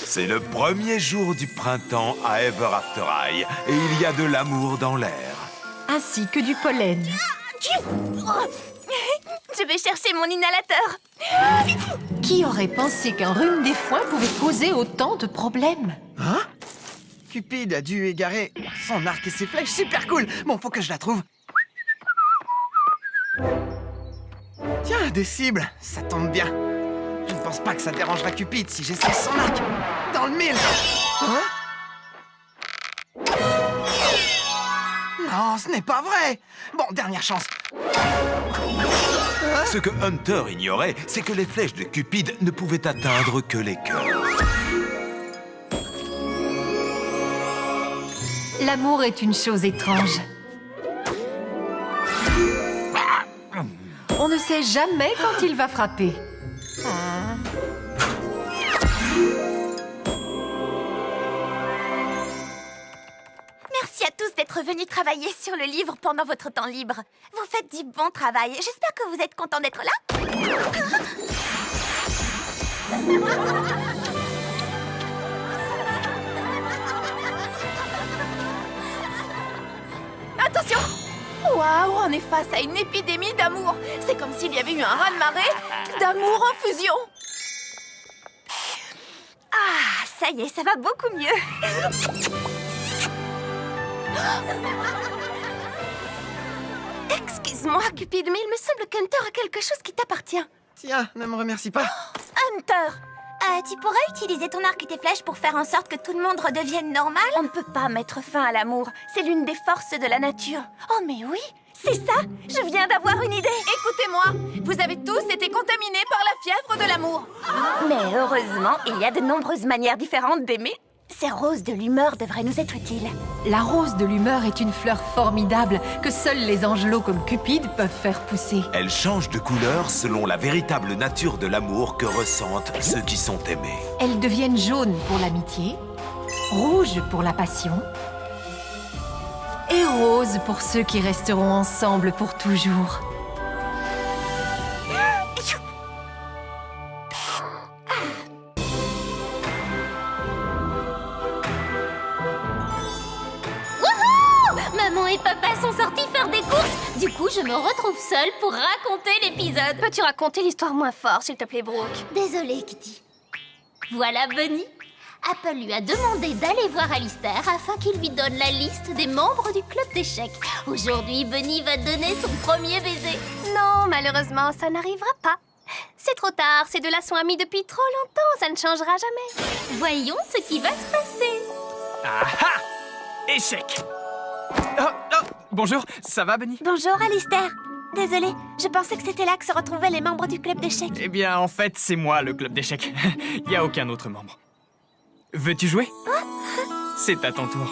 C'est le premier jour du printemps à Ever After High et il y a de l'amour dans l'air. Ainsi que du pollen. Je vais chercher mon inhalateur. Qui aurait pensé qu'un rhume des foins pouvait causer autant de problèmes? Hein? Cupid a dû égarer son arc et ses flèches. Super cool! Bon, faut que je la trouve. Tiens, des cibles, ça tombe bien. Je ne pense pas que ça dérangera Cupid si j'essaie son arc. Dans le mille! Hein? Non, ce n'est pas vrai! Bon, dernière chance. Ce que Hunter ignorait, c'est que les flèches de Cupid ne pouvaient atteindre que les cœurs. L'amour est une chose étrange. On ne sait jamais quand il va frapper. Merci à tous d'être venus travailler sur le livre pendant votre temps libre. Vous faites du bon travail. J'espère que vous êtes contents d'être là. Attention! Waouh, on est face à une épidémie d'amour. C'est comme s'il y avait eu un raz-de-marée d'amour en fusion. Ah, ça y est, ça va beaucoup mieux. Excuse-moi, Cupid, mais il me semble qu'Hunter a quelque chose qui t'appartient. Tiens, ne me remercie pas. Hunter, tu pourrais utiliser ton arc et tes flèches pour faire en sorte que tout le monde redevienne normal? On ne peut pas mettre fin à l'amour. C'est l'une des forces de la nature. Oh, mais oui, c'est ça. Je viens d'avoir une idée. Écoutez-moi, vous avez tous été contaminés par la fièvre de l'amour. Mais heureusement, il y a de nombreuses manières différentes d'aimer. Ces roses de l'humeur devraient nous être utiles. La rose de l'humeur est une fleur formidable que seuls les angelots comme Cupid peuvent faire pousser. Elle change de couleur selon la véritable nature de l'amour que ressentent ceux qui sont aimés. Elles deviennent jaunes pour l'amitié, rouges pour la passion et roses pour ceux qui resteront ensemble pour toujours. Maman et papa sont sortis faire des courses. Du coup, je me retrouve seule pour raconter l'épisode. Peux-tu raconter l'histoire moins fort, s'il te plaît, Brooke? Désolée, Kitty. Voilà Bunny. Apple lui a demandé d'aller voir Alistair afin qu'il lui donne la liste des membres du club d'échecs. Aujourd'hui, Bunny va donner son premier baiser. Non, malheureusement, ça n'arrivera pas. C'est trop tard, ces deux-là sont amis depuis trop longtemps, ça ne changera jamais. Voyons ce qui va se passer. Ah ah! Échec! Oh, bonjour, ça va, Bunny? Bonjour, Alistair. Désolée, je pensais que c'était là que se retrouvaient les membres du club d'échecs. Eh bien, en fait, c'est moi, le club d'échecs. Il n'y a aucun autre membre. Veux-tu jouer? C'est à ton tour.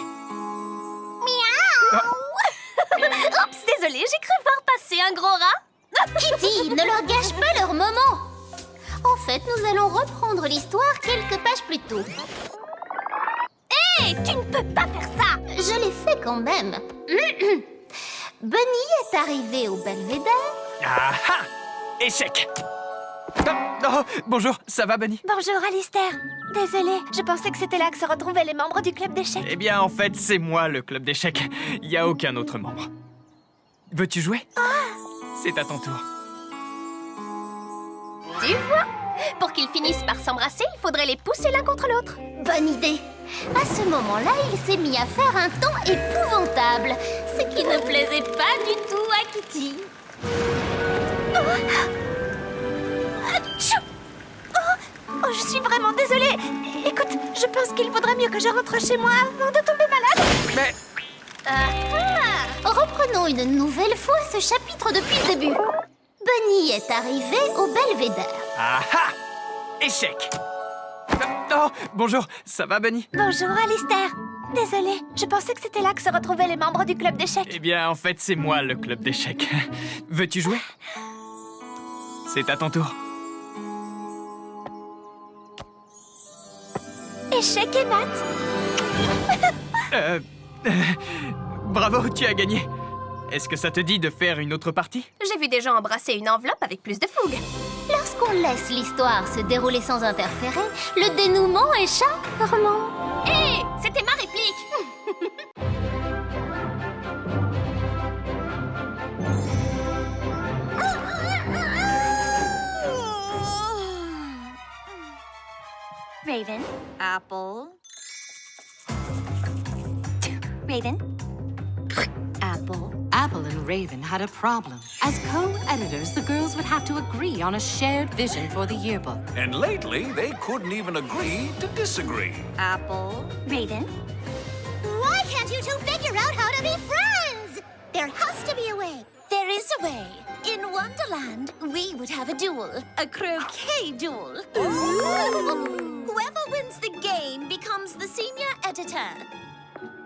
Oups, désolée, j'ai cru voir passer un gros rat. Kitty, ne leur gâche pas leur moment. En fait, nous allons reprendre l'histoire quelques pages plus tôt. Hé, tu ne peux pas faire ça. Je l'ai fait quand même. Bunny est arrivé au belvédère. Ah ah! Échec! Bonjour, ça va, Bunny? Bonjour, Alistair. Désolée, je pensais que c'était là que se retrouvaient les membres du club d'échecs. Eh bien, en fait, c'est moi, le club d'échecs. Il n'y a aucun autre membre. Veux-tu jouer? C'est à ton tour. Tu vois? Pour qu'ils finissent par s'embrasser, il faudrait les pousser l'un contre l'autre. Bonne idée. À ce moment-là, il s'est mis à faire un temps épouvantable, ce qui ne plaisait pas du tout à Kitty. Oh, je suis vraiment désolée. Écoute, je pense qu'il vaudrait mieux que je rentre chez moi avant de tomber malade. Mais... Reprenons une nouvelle fois ce chapitre depuis le début. Bunny est arrivé au belvédère. Ah ah! Échec! Bonjour, ça va, Bunny? Bonjour, Alistair. Désolée, je pensais que c'était là que se retrouvaient les membres du club d'échecs. Eh bien, en fait, c'est moi, le club d'échecs. Veux-tu jouer? C'est à ton tour. Échec et mat. Bravo, tu as gagné. Est-ce que ça te dit de faire une autre partie? J'ai vu des gens embrasser une enveloppe avec plus de fougue. Lorsqu'on laisse l'histoire se dérouler sans interférer, le dénouement est charmant. Hé, c'était ma réplique. Raven. Apple. Raven. Apple. Apple and Raven had a problem. As co-editors, the girls would have to agree on a shared vision for the yearbook. And lately, they couldn't even agree to disagree. Apple. Raven. Why can't you two figure out how to be friends? There has to be a way. There is a way. In Wonderland, we would have a duel. A croquet duel. Whoever wins the game becomes the senior editor.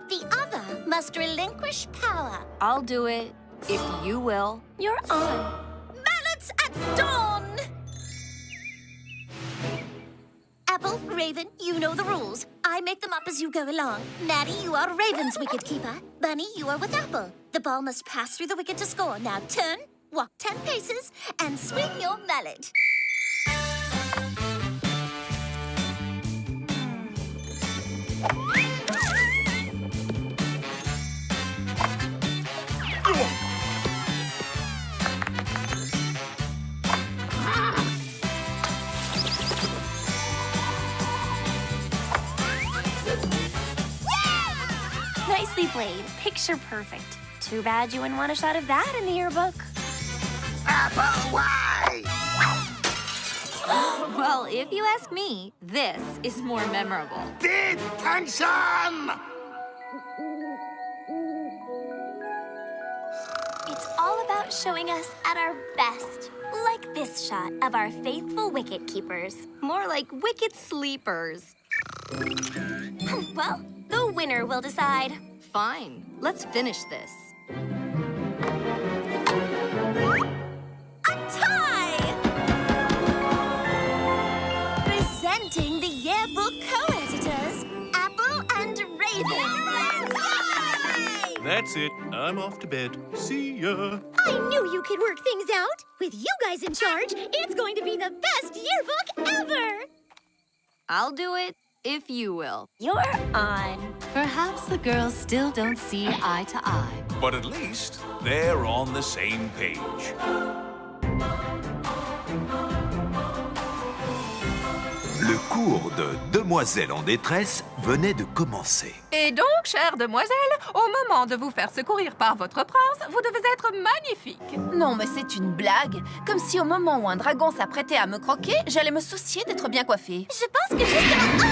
The other must relinquish power. I'll do it, if you will. You're on. Balance at dawn! Apple, Raven, you know the rules. I make them up as you go along. Maddie, you are Raven's wicket keeper. Bunny, you are with Apple. The ball must pass through the wicket to score. Now turn, walk 10 paces, and swing your mallet. Nicely played. Picture perfect. Too bad you wouldn't want a shot of that in the yearbook. Apple, why? Well, if you ask me, this is more memorable. Detention! It's all about showing us at our best. Like this shot of our faithful wicket keepers. More like wicked sleepers. Well, the winner will decide. Fine, let's finish this. A tie! Presenting the yearbook co-editors, Apple and Raven. That's it. I'm off to bed. See ya. I knew you could work things out. With you guys in charge, it's going to be the best yearbook ever. I'll do it, if you will. You're on. Perhaps the girls still don't see eye to eye. But at least they're on the same page. Le cours de Demoiselles en détresse venait de commencer. Et donc, chère demoiselle, au moment de vous faire secourir par votre prince, vous devez être magnifique. Non, mais c'est une blague. Comme si au moment où un dragon s'apprêtait à me croquer, j'allais me soucier d'être bien coiffée. Je pense que justement...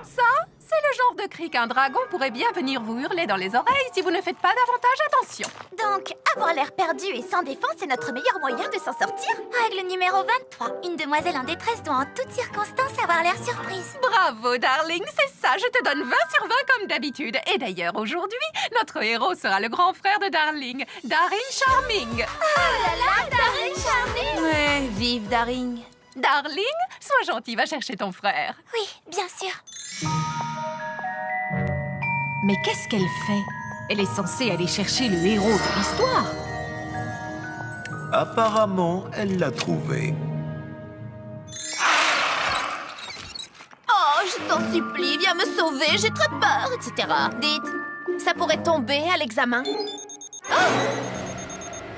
Ça, c'est le genre de cri qu'un dragon pourrait bien venir vous hurler dans les oreilles si vous ne faites pas davantage attention. Donc, avoir l'air perdu et sans défense est notre meilleur moyen de s'en sortir. Règle numéro 23. Une demoiselle en détresse doit en toutes circonstances avoir l'air surprise. Bravo, darling, c'est ça, je te donne 20 sur 20 comme d'habitude. Et d'ailleurs, aujourd'hui, notre héros sera le grand frère de Darling, Daring Charming. Oh là là, Daring Charming! Ouais, vive Daring. Darling, sois gentil, va chercher ton frère. Oui, bien sûr. Mais qu'est-ce qu'elle fait? Elle est censée aller chercher le héros de l'histoire. Apparemment, elle l'a trouvé. Oh, je t'en supplie, viens me sauver, j'ai très peur, etc. Dites, ça pourrait tomber à l'examen.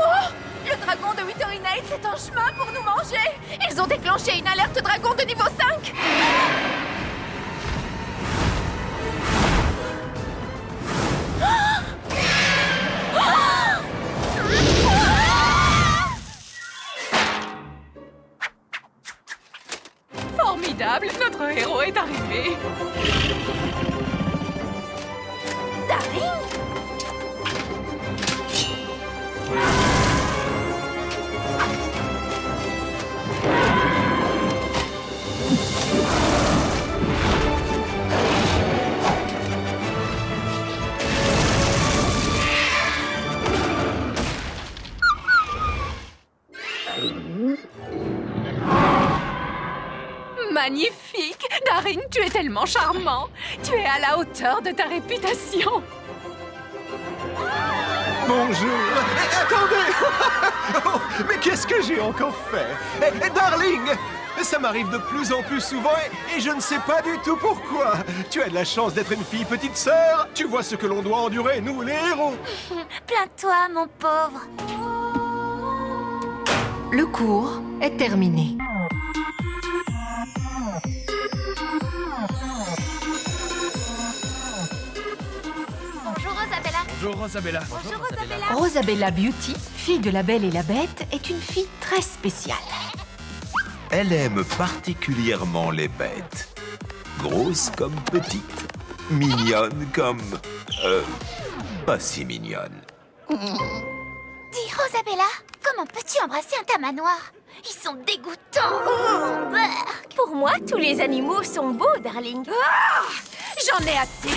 Oh, le dragon de Witherinate est en chemin pour nous manger. Ils ont déclenché une alerte dragon de niveau 5. Formidable, notre héros est arrivé. Daring? Magnifique! Daring, tu es tellement charmant! Tu es à la hauteur de ta réputation! Bonjour. Attendez. Oh, mais qu'est-ce que j'ai encore fait? Darling, ça m'arrive de plus en plus souvent et je ne sais pas du tout pourquoi. Tu as de la chance d'être une fille petite sœur. Tu vois ce que l'on doit endurer, nous les héros. Plains-toi, mon pauvre. Le cours est terminé. Bonjour, Rosabella. Bonjour Rosabella. Bonjour, Rosabella. Rosabella Beauty, fille de la Belle et la Bête, est une fille très spéciale. Elle aime particulièrement les bêtes. Grosses comme petites. Mignonnes comme... pas si mignonnes. Dis, Rosabella, comment peux-tu embrasser un tamanoir? Ils sont dégoûtants. Pour moi, tous les animaux sont beaux, darling. J'en ai assez.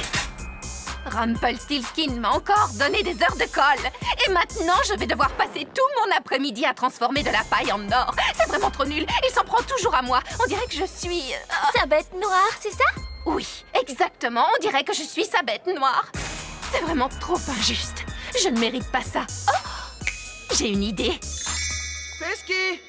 Rumpelstiltskin m'a encore donné des heures de colle. Et maintenant, je vais devoir passer tout mon après-midi à transformer de la paille en or. C'est vraiment trop nul. Il s'en prend toujours à moi. On dirait que je suis... Sa bête noire, c'est ça? Oui, exactement. On dirait que je suis sa bête noire. C'est vraiment trop injuste. Je ne mérite pas ça. Oh, j'ai une idée. Pesky!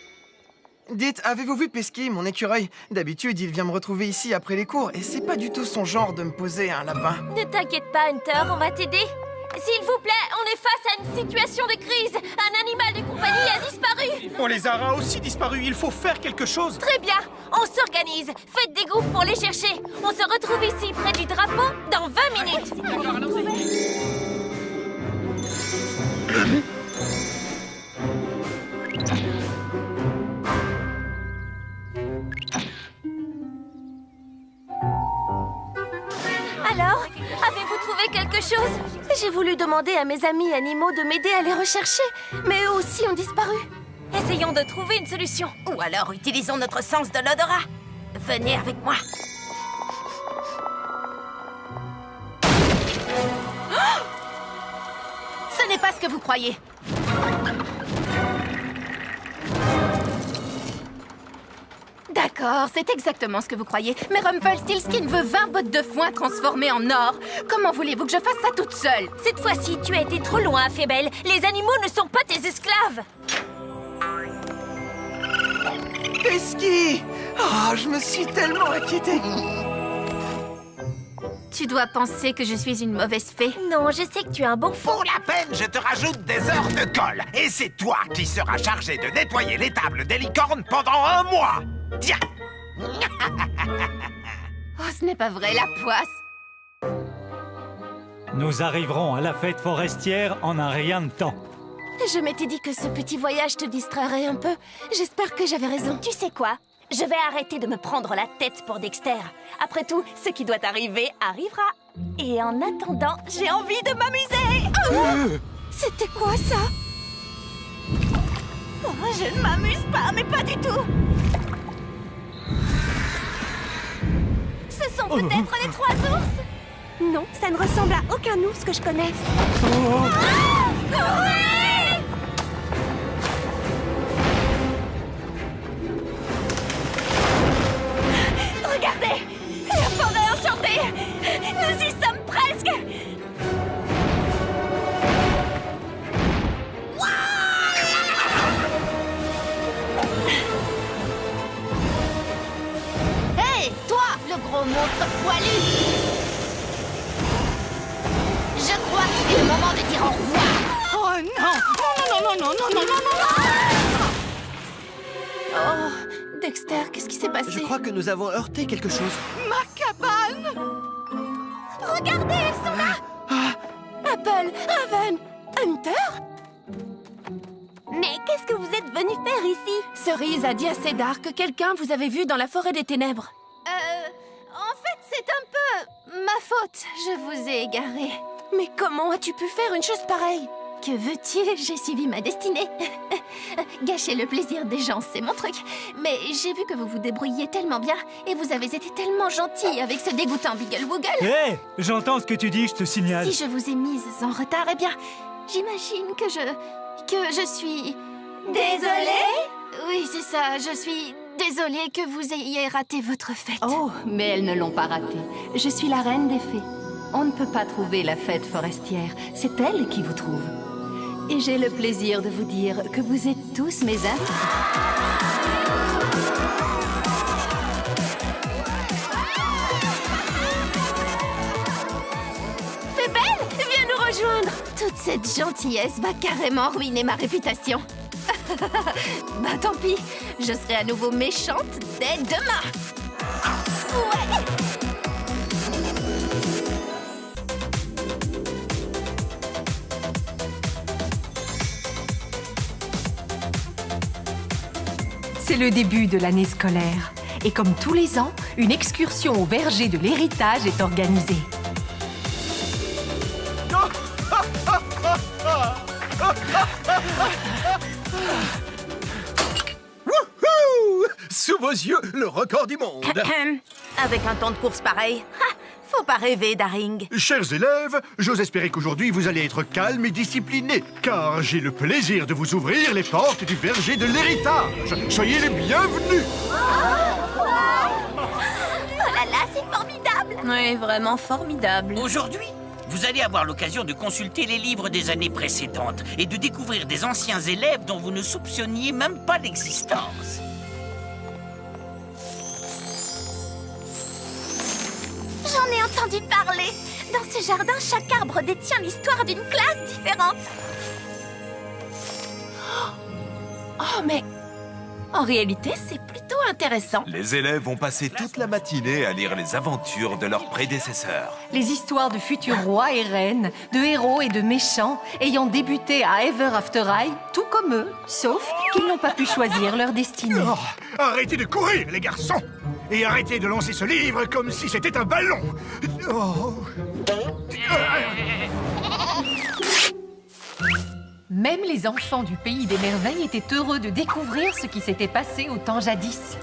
Dites, avez-vous vu Pesky, mon écureuil? D'habitude, il vient me retrouver ici après les cours, et c'est pas du tout son genre de me poser un lapin. Ne t'inquiète pas, Hunter, on va t'aider. S'il vous plaît, on est face à une situation de crise. Un animal de compagnie a disparu. On les aura aussi disparus. Il faut faire quelque chose. Très bien, on s'organise. Faites des groupes pour les chercher. On se retrouve ici, près du drapeau, dans 20 minutes. Alors, avez-vous trouvé quelque chose? J'ai voulu demander à mes amis animaux de m'aider à les rechercher, mais eux aussi ont disparu. Essayons de trouver une solution. Ou alors utilisons notre sens de l'odorat. Venez avec moi. Ce n'est pas ce que vous croyez. D'accord, c'est exactement ce que vous croyez. Mais Rumpelstiltskin veut 20 bottes de foin transformées en or. Comment voulez-vous que je fasse ça toute seule? Cette fois-ci, tu as été trop loin, Fébelle. Les animaux ne sont pas tes esclaves. Pesky! Oh, je me suis tellement inquiété. Tu dois penser que je suis une mauvaise fée. Non, je sais que tu es un bon fou. Pour la peine, je te rajoute des heures de colle. Et c'est toi qui seras chargé de nettoyer l'étable des licornes pendant 1 mois. Tiens. Oh, ce n'est pas vrai, la poisse. Nous arriverons à la fête forestière en un rien de temps. Je m'étais dit que ce petit voyage te distrairait un peu. J'espère que j'avais raison. Tu sais quoi? Je vais arrêter de me prendre la tête pour Dexter. Après tout, ce qui doit arriver, arrivera. Et en attendant, j'ai envie de m'amuser. C'était quoi ça? Oh, je ne m'amuse pas, mais pas du tout. Ce sont peut-être les 3 ours? Non, ça ne ressemble à aucun ours que je connaisse. Courez! Regardez! La forêt enchantée! Nous y sommes presque! Hé, toi, le gros monstre poilu! Je crois que c'est le moment de dire au revoir. Oh non! Non, non, non, non, non, non, non, non! Oh, Dexter, qu'est-ce qui s'est passé? Je crois que nous avons heurté quelque chose. Ma cabane! Regardez, elles sont là! Apple, Raven, Hunter? Mais qu'est-ce que vous êtes venus faire ici? Cerise a dit à Cédar que quelqu'un vous avait vu dans la forêt des ténèbres. En fait, c'est un peu ma faute. Je vous ai égaré. Mais comment as-tu pu faire une chose pareille? Que veux-tu? J'ai suivi ma destinée. Gâcher le plaisir des gens, c'est mon truc. Mais j'ai vu que vous vous débrouilliez tellement bien et vous avez été tellement gentil avec ce dégoûtant Biggle Woogle. Hé, j'entends ce que tu dis, je te signale. Si je vous ai mise en retard, eh bien, j'imagine que je suis... Désolée? Oui, c'est ça, je suis désolée que vous ayez raté votre fête. Oh, mais elles ne l'ont pas raté. Je suis la reine des fées. On ne peut pas trouver la fête forestière. C'est elle qui vous trouve. Et j'ai le plaisir de vous dire que vous êtes tous mes amis. Fébelle, viens nous rejoindre. Toute cette gentillesse va carrément ruiner ma réputation. Bah tant pis, je serai à nouveau méchante dès demain. Ouais. C'est le début de l'année scolaire. Et comme tous les ans, une excursion au verger de l'héritage est organisée. Wouhou! Sous vos yeux, le record du monde. Avec un temps de course pareil, faut pas rêver, Daring. Chers élèves, j'ose espérer qu'aujourd'hui vous allez être calmes et disciplinés, car j'ai le plaisir de vous ouvrir les portes du verger de l'héritage. Soyez les bienvenus. Oh là là, c'est formidable. Oui, vraiment formidable. Aujourd'hui, vous allez avoir l'occasion de consulter les livres des années précédentes et de découvrir des anciens élèves dont vous ne soupçonniez même pas l'existence. J'en ai entendu parler. Dans ce jardin, chaque arbre détient l'histoire d'une classe différente. Oh, mais en réalité, c'est plutôt intéressant. Les élèves ont passé toute la matinée à lire les aventures de leurs prédécesseurs. Les histoires de futurs rois et reines, de héros et de méchants, ayant débuté à Ever After High, tout comme eux, sauf qu'ils n'ont pas pu choisir leur destinée. Oh, arrêtez de courir, les garçons, et arrêtez de lancer ce livre comme si c'était un ballon. Oh. Même les enfants du pays des merveilles étaient heureux de découvrir ce qui s'était passé au temps jadis.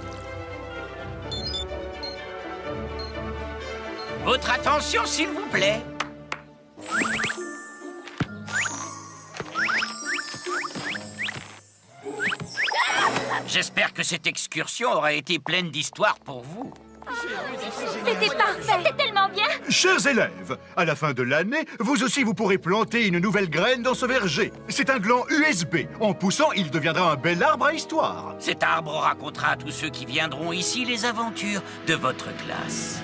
Votre attention, s'il vous plaît. J'espère que cette excursion aura été pleine d'histoires pour vous. C'était parfait. C'était tellement bien. Chers élèves, à la fin de l'année, vous aussi vous pourrez planter une nouvelle graine dans ce verger. C'est un gland USB. En poussant, il deviendra un bel arbre à histoire. Cet arbre racontera à tous ceux qui viendront ici les aventures de votre classe.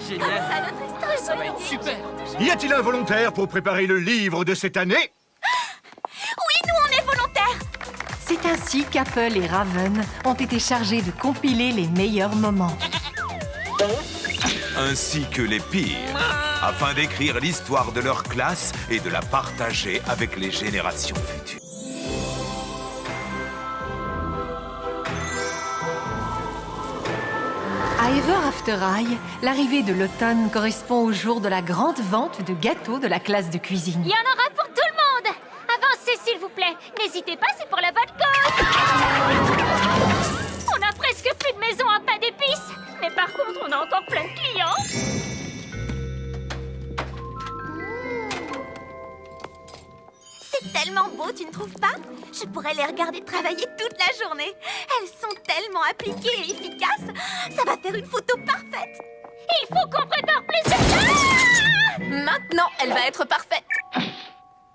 Génial. Ça va être super. Y a-t-il un volontaire pour préparer le livre de cette année? Oui, nous, on est volontaires. C'est ainsi qu'Apple et Raven ont été chargés de compiler les meilleurs moments. Ainsi que les pires, afin d'écrire l'histoire de leur classe et de la partager avec les générations futures. À Ever After High, l'arrivée de l'automne correspond au jour de la grande vente de gâteaux de la classe de cuisine. Il y en aura pour tout le monde. Avancez, s'il vous plaît. N'hésitez pas, c'est pour la bonne cause. On a presque plus de maison à pain d'épices. Mais par contre, on a encore plein de clients. C'est tellement beau, tu ne trouves pas? Je pourrais les regarder travailler toute la journée. Elles sont tellement appliquées et efficaces. Ça va faire une photo parfaite. Il faut qu'on prépare plus de... Maintenant, elle va être parfaite.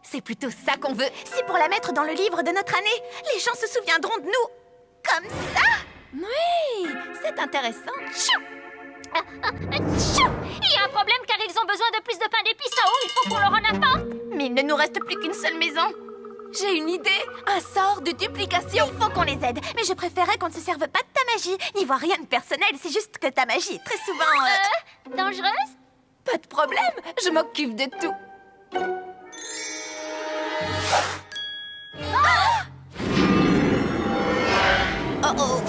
C'est plutôt ça qu'on veut. C'est pour la mettre dans le livre de notre année. Les gens se souviendront de nous. Comme ça. Oui, c'est intéressant. Chou. Chou. Il y a un problème car ils ont besoin de plus de pain d'épices en haut. Il faut qu'on leur en apporte. Mais il ne nous reste plus qu'une seule maison. J'ai une idée, un sort de duplication. Il faut qu'on les aide. Mais je préférais qu'on ne se serve pas de ta magie. N'y vois rien de personnel, c'est juste que ta magie est très souvent... dangereuse? Pas de problème, je m'occupe de tout. Oh oh.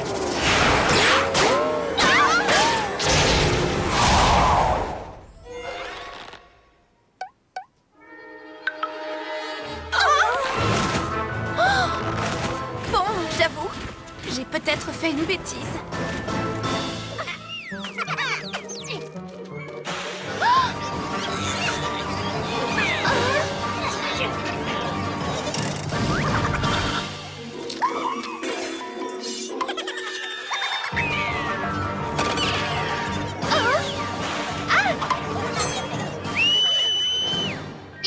Bon, j'avoue, j'ai peut-être fait une bêtise.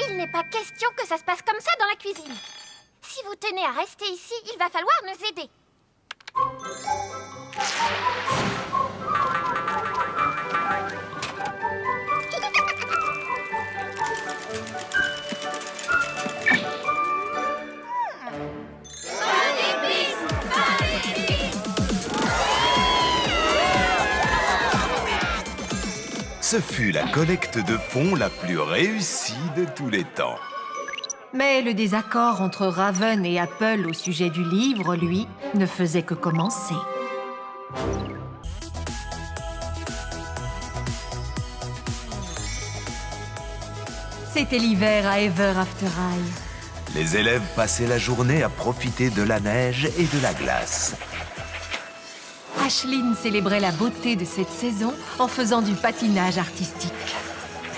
Il n'est pas question que ça se passe comme ça dans la cuisine. Si vous tenez à rester ici, il va falloir nous aider. Ce fut la collecte de fonds la plus réussie de tous les temps. Mais le désaccord entre Raven et Apple au sujet du livre, lui, ne faisait que commencer. C'était l'hiver à Ever After High. Les élèves passaient la journée à profiter de la neige et de la glace. Ashlyn célébrait la beauté de cette saison en faisant du patinage artistique.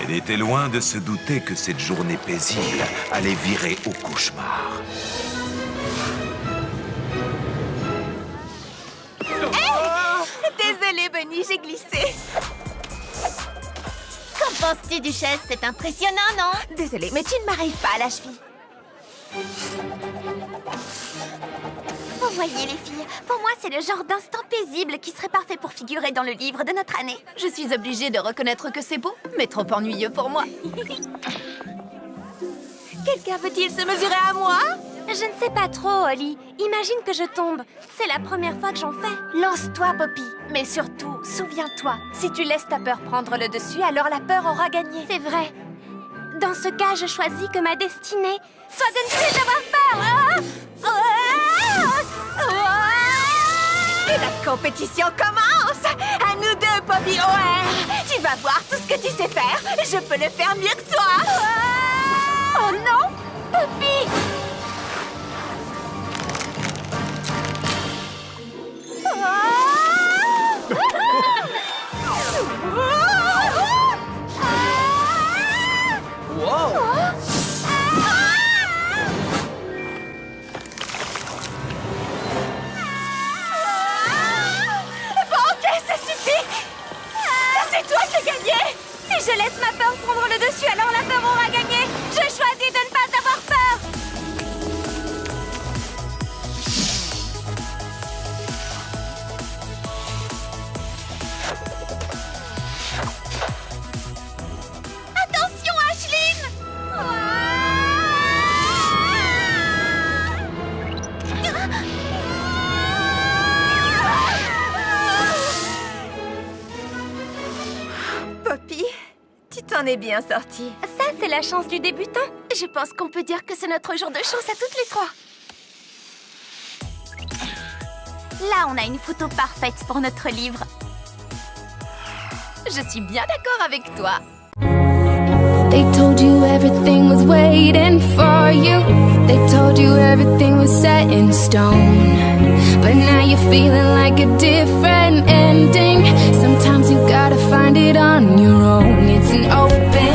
Elle était loin de se douter que cette journée paisible allait virer au cauchemar. Désolée, Bunny, j'ai glissé. Qu'en penses-tu, Duchesse? C'est impressionnant, non? Désolée, mais tu ne m'arrives pas à la cheville. Vous voyez, les filles, pour moi, c'est le genre d'instant paisible qui serait parfait pour figurer dans le livre de notre année. Je suis obligée de reconnaître que c'est beau, mais trop ennuyeux pour moi. Quelqu'un veut-il se mesurer à moi? Je ne sais pas trop, Holly. Imagine que je tombe. C'est la première fois que j'en fais. Lance-toi, Poppy. Mais surtout, souviens-toi, si tu laisses ta peur prendre le dessus, alors la peur aura gagné. C'est vrai. Dans ce cas, je choisis que ma destinée soit de ne plus avoir peur. Et la compétition commence. À nous deux, Poppy O'Hare. Tu vas voir tout ce que tu sais faire. Je peux le faire mieux que toi. Oh non, Poppy. Si je laisse ma peur prendre le dessus, alors la peur aura gagné. Je choisis de ne pas avoir peur. Attention, Ashlyn. Poppy, tu t'en es bien sortie. Ça, c'est la chance du débutant. Je pense qu'on peut dire que c'est notre jour de chance à toutes les trois. Là, on a une photo parfaite pour notre livre. Je suis bien d'accord avec toi. They told you everything was waiting for you. They told you everything was set in stone. But now you're feeling like a different ending. Sometimes you gotta find it on your own. It's an open